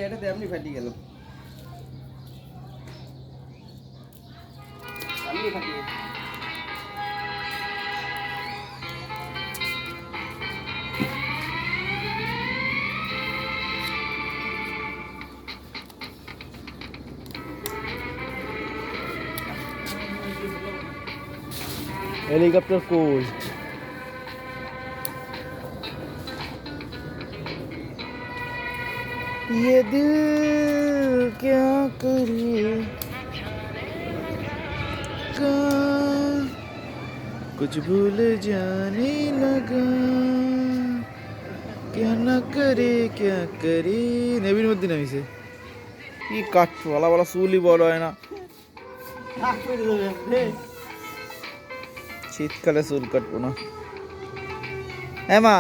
এটা এমনি ফাটি গেল। हेलीकॉप्टर कूल ये दिल क्या करे कुछ भूल जाने लगा क्या न करे নেবির মধ্যে নামিছে কি কাটছো আলা বলা চুলই বড় হয় না শীতকালে চুল কাটবো না হ্যাঁ মা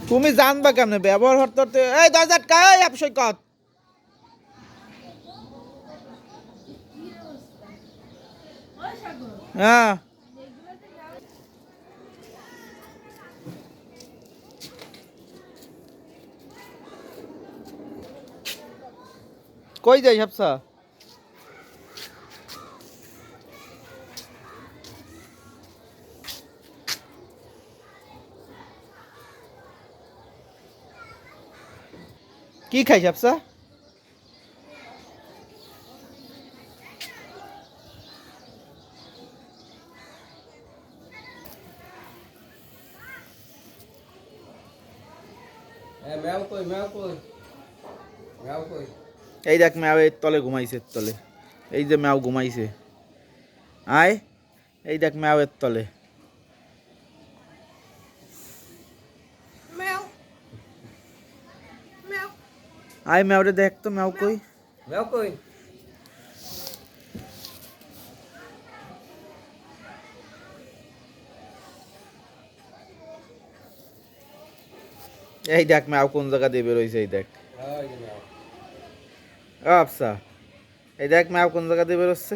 তুমি জানবা কেমনে ব্যবহার করতে এই দরজা কাই আপসই কত হ্যাঁ কই যাই হাফসা কি খাই হাফসা ম্যাও কই ম্যাও কই ম্যাও কই এই দেখ ম্যাও এর তলে ঘুমাইছে তলে এই যে ম্যাও ঘুমাইছে আয় এই দেখ ম্যাও এর তলে আয় ম্যাওরে দেখ তো ম্যাও কই ম্যাও কই এই দেখ ম্যাও কোন জায়গা দিয়ে বেরোইছে এই দেখ ওই যে ম্যাও আফসা এই দেখ ম্যাও কোন জায়গা দিয়ে বেরোচ্ছে